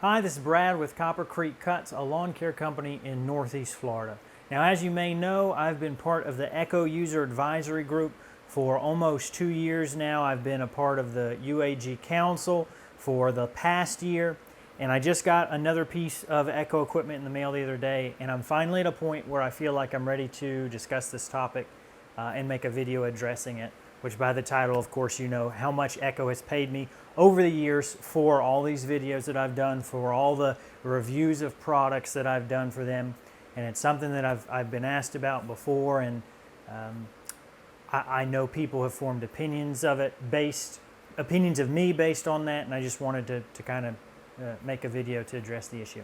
Hi, this is Brad with Copper Creek Cuts, a lawn care company in Northeast Florida. Now, as you may know, I've been part of the Echo User Advisory Group for almost 2 years now. I've been a part of the UAG Council for the past year, and I just got another piece of Echo equipment in the mail the other day, and I'm finally at a point where I feel like I'm ready to discuss this topic and make a video addressing it, which by the title, of course, you know how much Echo has paid me over the years for all these videos that I've done, for all the reviews of products that I've done for them. And it's something that I've been asked about before, and I know people have formed opinions of me based on that, and I just wanted to kind of make a video to address the issue.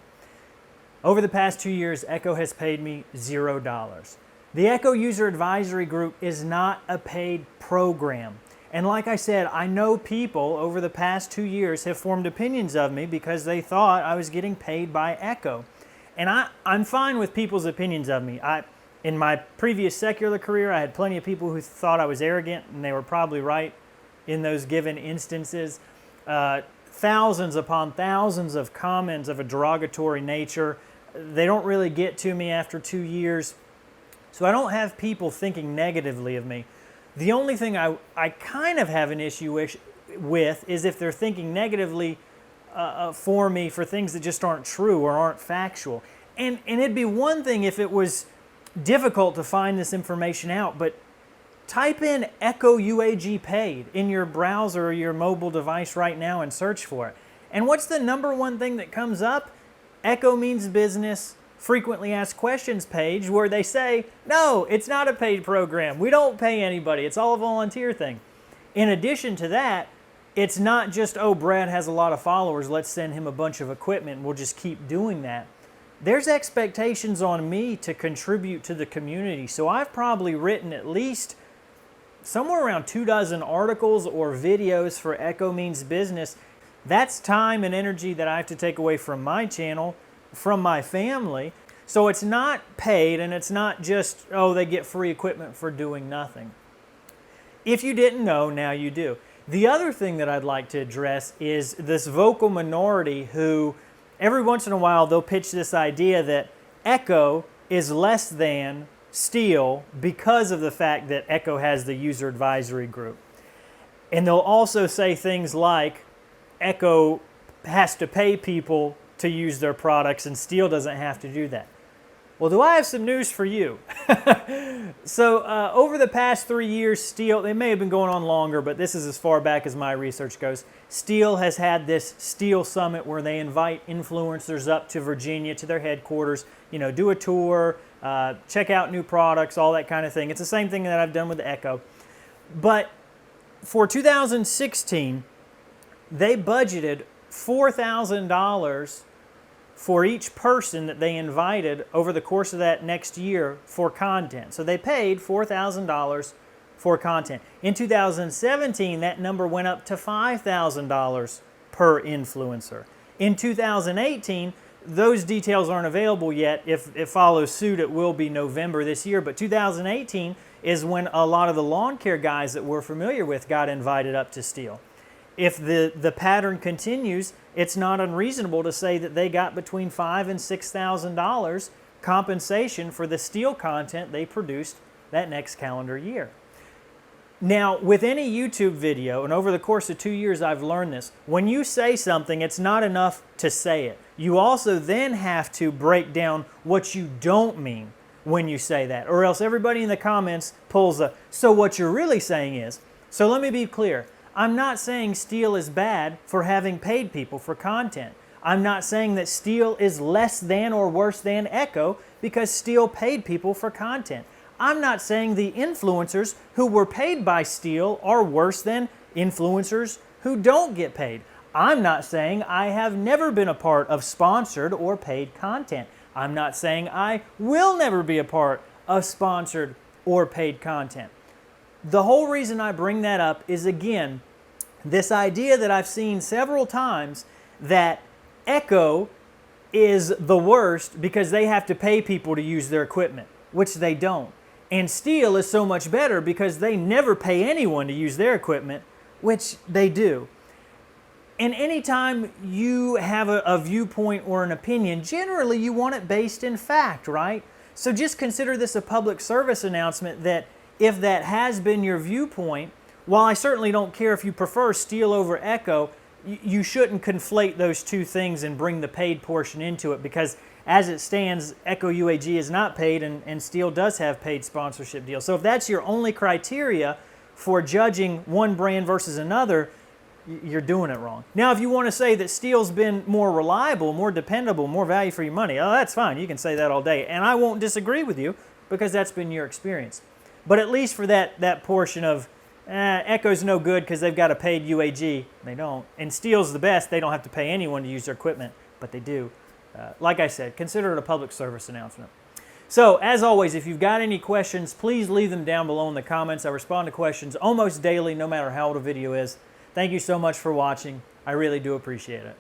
Over the past 2 years, Echo has paid me $0. The Echo User Advisory Group is not a paid program. And like I said, I know people over the past 2 years have formed opinions of me because they thought I was getting paid by Echo. And I'm fine with people's opinions of me. In my previous secular career, I had plenty of people who thought I was arrogant, and they were probably right in those given instances. Thousands upon thousands of comments of a derogatory nature. They don't really get to me after 2 years. So I don't have people thinking negatively of me. The only thing I kind of have an issue with is if they're thinking negatively for me for things that just aren't true or aren't factual. And it'd be one thing if it was difficult to find this information out, but type in Echo UAG paid in your browser or your mobile device right now and search for it. And what's the number one thing that comes up? Echo Means Business frequently asked questions page, where they say, no, it's not a paid program. We don't pay anybody. It's all a volunteer thing. In addition to that, it's not just, oh, Brad has a lot of followers, let's send him a bunch of equipment and we'll just keep doing that. There's expectations on me to contribute to the community. So I've probably written at least somewhere around 24 articles or videos for Echo Means Business. That's time and energy that I have to take away from my channel, from my family. So it's not paid, and it's not just, oh, they get free equipment for doing nothing. If you didn't know, now you do. The other thing that I'd like to address is this vocal minority who every once in a while they'll pitch this idea that Echo is less than STIHL because of the fact that Echo has the user advisory group. And they'll also say things like Echo has to pay people to use their products and STIHL doesn't have to do that. Well, do I have some news for you? So over the past 3 years, STIHL, they may have been going on longer, but this is as far back as my research goes. STIHL has had this STIHL Summit where they invite influencers up to Virginia to their headquarters, you know, do a tour, check out new products, all that kind of thing. It's the same thing that I've done with the Echo. But for 2016, they budgeted $4,000 for each person that they invited over the course of that next year for content. So they paid $4,000 for content. In 2017, that number went up to $5,000 per influencer. In 2018, those details aren't available yet. If it follows suit, it will be November this year. But 2018 is when a lot of the lawn care guys that we're familiar with got invited up to STIHL. If the pattern continues, it's not unreasonable to say that they got between $5,000 and $6,000 compensation for the STIHL content they produced that next calendar year. Now, with any YouTube video, and over the course of 2 years I've learned this, when you say something, it's not enough to say it. You also then have to break down what you don't mean when you say that, or else everybody in the comments pulls a, so what you're really saying is. So let me be clear. I'm not saying STIHL is bad for having paid people for content. I'm not saying that STIHL is less than or worse than Echo because STIHL paid people for content. I'm not saying the influencers who were paid by STIHL are worse than influencers who don't get paid. I'm not saying I have never been a part of sponsored or paid content. I'm not saying I will never be a part of sponsored or paid content. The whole reason I bring that up is, again, this idea that I've seen several times that Echo is the worst because they have to pay people to use their equipment, which they don't. And STIHL is so much better because they never pay anyone to use their equipment, which they do. And anytime you have a viewpoint or an opinion, generally you want it based in fact, right? So just consider this a public service announcement that if that has been your viewpoint, while I certainly don't care if you prefer STIHL over Echo, you shouldn't conflate those two things and bring the paid portion into it, because as it stands, Echo UAG is not paid and STIHL does have paid sponsorship deals. So if that's your only criteria for judging one brand versus another, you're doing it wrong. Now, if you want to say that STIHL's been more reliable, more dependable, more value for your money, oh, that's fine. You can say that all day. And I won't disagree with you because that's been your experience. But at least for that portion of Echo's no good because they've got a paid UAG. They don't. And STIHL's the best. They don't have to pay anyone to use their equipment, but they do. Like I said, consider it a public service announcement. So, as always, if you've got any questions, please leave them down below in the comments. I respond to questions almost daily, no matter how old a video is. Thank you so much for watching. I really do appreciate it.